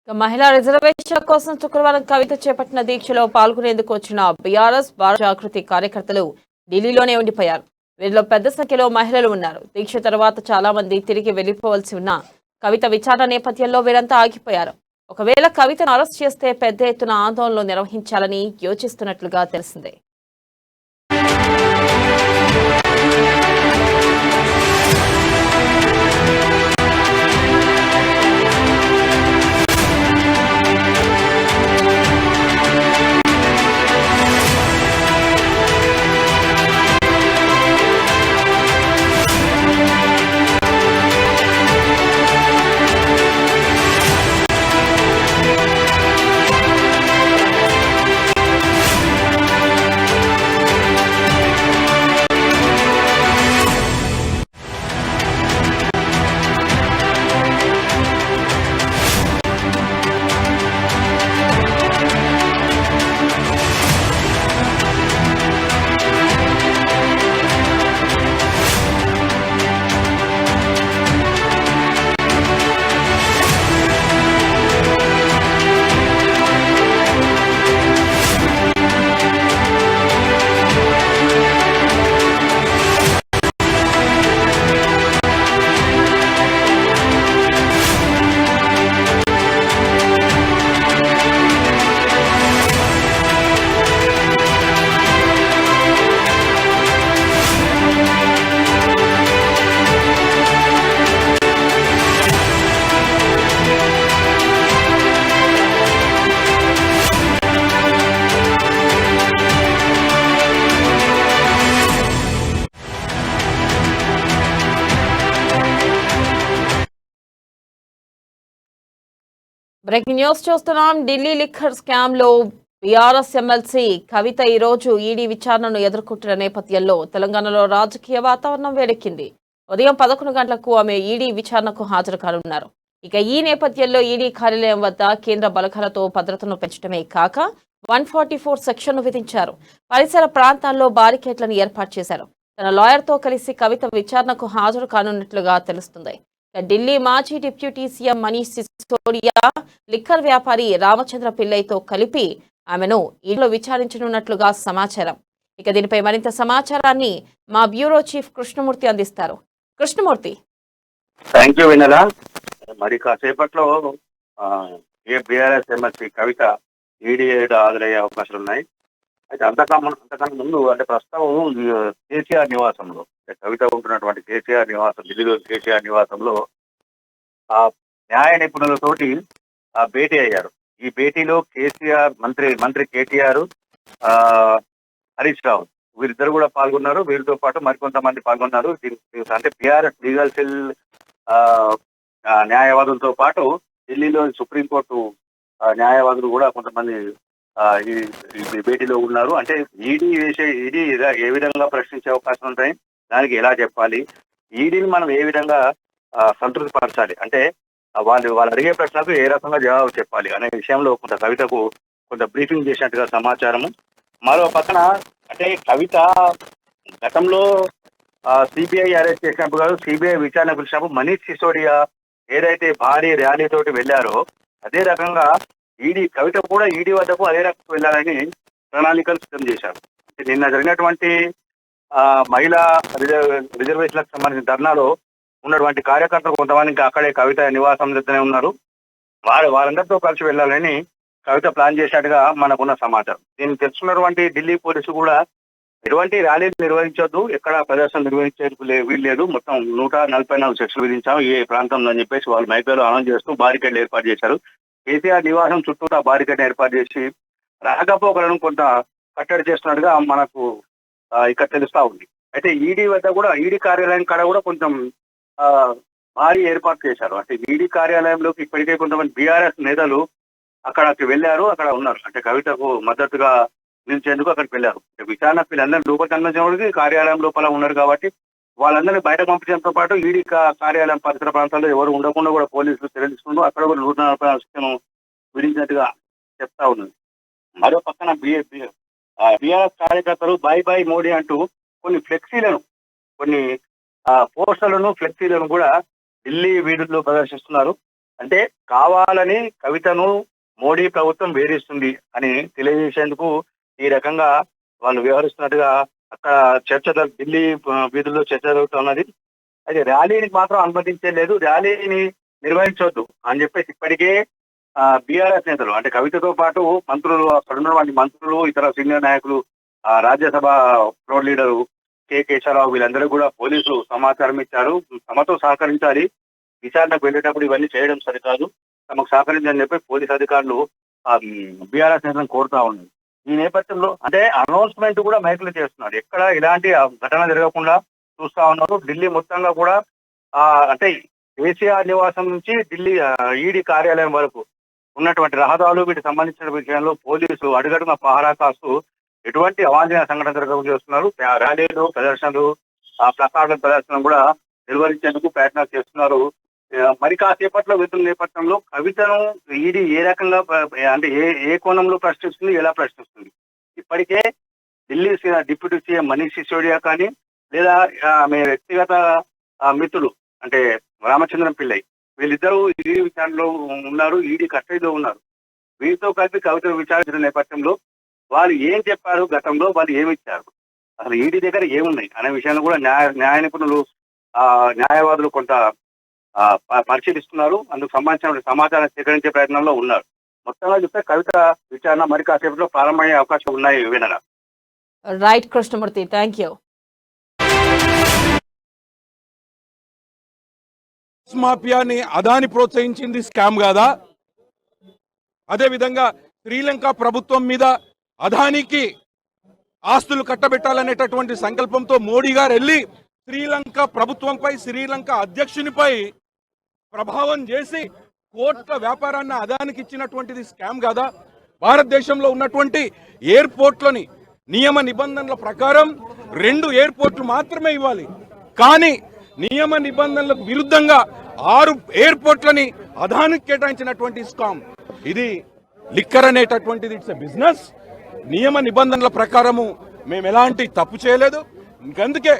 మహిళా రిజర్వేషన్ల కోసం శుక్రవారం కవిత చేపట్టిన దీక్షలో పాల్గొనేందుకు వచ్చిన బీఆర్ఎస్ భారత జాగృతి కార్యకర్తలు ఢిల్లీలోనే ఉండిపోయారు. వీరిలో పెద్ద సంఖ్యలో మహిళలు ఉన్నారు. దీక్ష తర్వాత చాలా మంది తిరిగి వెళ్లిపోవలసి ఉన్న కవిత విచారణ నేపథ్యంలో వీరంతా ఆగిపోయారు. ఒకవేళ కవితను అరెస్ట్ చేస్తే పెద్ద ఎత్తున ఆందోళనలు నిర్వహించాలని యోచిస్తున్నట్లుగా తెలిసిందే. బ్రేకింగ్ న్యూస్ చూస్తున్నాం. ఢిల్లీ లిక్కర్ స్కామ్ లో బీఆర్ఎస్ ఎమ్మెల్సీ కవిత ఈ రోజు ఈడీ విచారణను ఎదుర్కొంటున్న నేపథ్యంలో తెలంగాణలో రాజకీయ వాతావరణం వేడెక్కింది. ఉదయం 11 గంటలకు ఆమె ఈడీ విచారణకు హాజరు కానున్నారు. ఇక ఈ నేపథ్యంలో ఈడీ కార్యాలయం వద్ద కేంద్ర బలగాలతో భద్రతను పెంచడమే కాక 144 సెక్షన్ను విధించారు. పరిసర ప్రాంతాల్లో బారికేడ్లను ఏర్పాటు చేశారు. తన లాయర్తో కలిసి కవిత విచారణకు హాజరు కానున్నట్లుగా తెలుస్తుంది. ఢిల్లీ మాజీ deputy CM Manish Sisodia, liquor వ్యాపారి రామచంద్ర పిల్లైతో కలిపి ఆమెను ఈడీలో విచారించనున్నట్లుగా సమాచారం. ఇక దీనిపై మరింత సమాచారాన్ని మా బ్యూరో చీఫ్ కృష్ణమూర్తి అందిస్తారు. కృష్ణమూర్తి. థ్యాంక్ యూ వినల. మరి కాసేపట్లో బీఆర్ఎస్ ఎమ్మెల్సీ కవిత ఈడీ హాజరయ్యే అవకాశాలు ఉన్నాయి. అయితే అంతకన్నా ముందు అంటే ప్రస్తుతం కేసీఆర్ నివాసంలో కవిత ఉంటున్నటువంటి కేసీఆర్ నివాసం, ఢిల్లీలో కేసీఆర్ నివాసంలో ఆ న్యాయ నిపుణులతోటి భేటీ అయ్యారు. ఈ భేటీలో కేసీఆర్ మంత్రి కేటీఆర్, హరీష్ రావు వీరిద్దరు కూడా పాల్గొన్నారు. వీరితో పాటు మరికొంతమంది పాల్గొన్నారు. అంటే బీఆర్ఎస్ లీగల్ సెల్ న్యాయవాదులతో పాటు ఢిల్లీలో సుప్రీంకోర్టు న్యాయవాదులు కూడా కొంతమంది ఈ భేటీలో ఉన్నారు. అంటే ఈడీ ఏ విధంగా ప్రశ్నించే అవకాశం ఉంటాయి, దానికి ఎలా చెప్పాలి, ఈడీని మనం ఏ విధంగా సంతృప్తి పరచాలి, అంటే వాళ్ళు అడిగే ప్రశ్నలకు ఏ రకంగా జవాబు చెప్పాలి అనే విషయంలో కవితకు కొంత బ్రీఫింగ్ చేసినట్టుగా సమాచారము. మరో పక్కన అంటే కవిత గతంలో సిబిఐ అరెస్ట్ చేసినప్పుడు కాదు, సిబిఐ విచారణ పిలిచినప్పుడు మనీష్ సిసోడియా ఏదైతే భారీ ర్యాలీ తోటి వెళ్లారో అదే రకంగా కవిత కూడా ఈడీ వద్దకు అదే రకంగా వెళ్ళాలని ప్రణాళికలు సిద్ధం చేశారు. నిన్న జరిగినటువంటి మహిళా రిజర్వేషన్లకు సంబంధించిన ధర్నాలో ఉన్నటువంటి కార్యకర్తలు కొంతమంది ఇంకా అక్కడే కవిత నివాసం దగ్గరనే ఉన్నారు. వారందరితో కలిసి వెళ్ళాలని కవిత ప్లాన్ చేసినట్టుగా మనకున్న సమాచారం. దీన్ని తెలుసుకున్నటువంటి ఢిల్లీ పోలీసు కూడా ఎటువంటి ర్యాలీలు నిర్వహించొద్దు, ఎక్కడ ప్రదర్శన నిర్వహించేందుకు వీల్లేదు, మొత్తం 144 సెక్షన్లు విధించాం ఏ ప్రాంతంలో అని చెప్పేసి వాళ్ళు మైకులో అనౌన్స్ చేస్తూ బారికేడ్లు ఏర్పాటు చేశారు. కేసీఆర్ నివాసం చుట్టూ బారికేడ్ ఏర్పాటు చేసి రాకపోకలను కొంత కట్టడి చేస్తున్నట్టుగా మనకు ఇక్కడ తెలుస్తా ఉంది. అయితే ఈడీ వద్ద కూడా ఈడీ కార్యాలయం కాడ కూడా కొంచెం భారీ ఏర్పాటు చేశారు. అంటే ఈడీ కార్యాలయంలోకి ఇప్పటికే కొంతమంది బీఆర్ఎస్ నేతలు అక్కడికి వెళ్ళారు, అక్కడ ఉన్నారు. అంటే కవితకు మద్దతుగా నిలిచేందుకు అక్కడికి వెళ్ళారు. విచారణ వీళ్ళందరూ లోపల కనిపించడానికి కార్యాలయం లోపల ఉన్నారు కాబట్టి వాళ్ళందరినీ బయట పంపించడంతో పాటు ఈడీ కార్యాలయం పరిసర ప్రాంతాల్లో ఎవరు ఉండకుండా కూడా పోలీసులు చర్యలు తీసుకుంటూ అక్కడ కూడా 144 సెక్షన్ విధించినట్టుగా చెప్తా ఉన్నది. మరో పక్కన బీఆర్ఎస్ కార్యకర్తలు బై బై మోడీ అంటూ కొన్ని ఫ్లెక్సీలను, కొన్ని పోస్టర్లను, ఫ్లెక్సీలను కూడా ఢిల్లీ వీధుల్లో ప్రదర్శిస్తున్నారు. అంటే కావాలని కవితను మోడీ ప్రభుత్వం వేధిస్తుంది అని తెలియజేసేందుకు ఈ రకంగా వాళ్ళు వ్యవహరిస్తున్నట్టుగా అక్కడ ఢిల్లీ వీధుల్లో చర్చ జరుగుతున్నది. అయితే ర్యాలీని మాత్రం అనుమతించలేదు, ర్యాలీని నిర్వహించవద్దు అని చెప్పేసి ఇప్పటికే బీఆర్ఎస్ నేతలు అంటే కవితతో పాటు మంత్రులు, అక్కడ ఉన్నటువంటి మంత్రులు, ఇతర సీనియర్ నాయకులు, రాజ్యసభ ఫ్లోర్ లీడరు కె కేశవరావు వీళ్ళందరూ కూడా పోలీసులు సమాచారం ఇచ్చారు. తమతో సహకరించాలి, విచారణకు వెళ్ళేటప్పుడు ఇవన్నీ చేయడం సరికాదు, తమకు సహకరించాలని చెప్పి పోలీసు అధికారులు బీఆర్ఎస్ నేతలను కోరుతా ఉన్నారు. ఈ నేపథ్యంలో అంటే అనౌన్స్మెంట్ కూడా మైకులు చేస్తున్నారు, ఎక్కడ ఇలాంటి ఘటన జరగకుండా చూస్తా ఉన్నారు. ఢిల్లీ మొత్తంగా కూడా అంటే కేసీఆర్ నివాసం నుంచి ఢిల్లీ ఈడీ కార్యాలయం వరకు ఉన్నటువంటి రహదారులు వీటికి సంబంధించిన విషయంలో పోలీసులు అడుగడుగున పహారా కాస్తూ ఎటువంటి అవాంఛనీయ సంఘటన జరగకుండా చేస్తున్నారు. ర్యాలీలు, ప్రదర్శనలు, ప్లకార్డుల ప్రదర్శన కూడా నిర్వహించేందుకు ప్రయత్నాలు చేస్తున్నారు. మరి కాసేపట్లో వెతుల నేపథ్యంలో కవితను ఈడీ ఏ రకంగా అంటే ఏ కోణంలో ప్రశ్నిస్తుంది, ఎలా ప్రశ్నిస్తుంది. ఇప్పటికే ఢిల్లీ డిప్యూటీ సీఎం మనీష్ సిసోడియా కానీ లేదా ఆమె వ్యక్తిగత మిత్రులు అంటే రామచంద్రం పిల్లై వీళ్ళిద్దరూ ఈడీ విచారణలో ఉన్నారు, ఈడీ కస్టడీలో ఉన్నారు. వీరితో కలిపి కవితను విచారించిన నేపథ్యంలో వాళ్ళు ఏం చెప్పారు, గతంలో వాళ్ళు ఏమి ఇచ్చారు, అసలు ఈడీ దగ్గర ఏమున్నాయి అనే విషయాన్ని కూడా న్యాయ నిపుణులు, న్యాయవాదులు కొంత పరిశీలిస్తున్నారు. అందుకు సంబంధించిన సమాచారం సేకరించే ప్రయత్నంలో ఉన్నారు. మొత్తంగా చూస్తే కవిత విచారణ మరి కాసేపట్లో ప్రారంభమయ్యే అవకాశం ఉన్నాయి. వినరా రైట్ కృష్ణమూర్తి, థ్యాంక్ యూ. మాఫియాని అదాని ప్రోత్సహించింది స్కామ్ కాదా? అదేవిధంగా శ్రీలంక ప్రభుత్వం మీద అదానికి ఆస్తులు కట్టబెట్టాలనేటటువంటి సంకల్పంతో మోడీ గారు వెళ్ళి శ్రీలంక ప్రభుత్వంపై, శ్రీలంక అధ్యక్షునిపై ప్రభావం చేసి కోట్ల వ్యాపారాన్ని అదానికి ఇచ్చినటువంటిది స్కామ్ కాదా? భారతదేశంలో ఉన్నటువంటి ఎయిర్పోర్ట్లని నియమ నిబంధనల ప్రకారం 2 ఎయిర్పోర్ట్లు మాత్రమే ఇవ్వాలి, కానీ నియమ నిబంధనలకు విరుద్ధంగా 6 ఎయిర్పోర్ట్లని అదానికి కేటాయించినటువంటి స్కామ్. ఇది లిక్కర్ అనేటటువంటిది ఇట్స్ ఎ బిజినెస్. నియమ నిబంధనల ప్రకారము మేము ఎలాంటి తప్పు చేయలేదు. అందుకే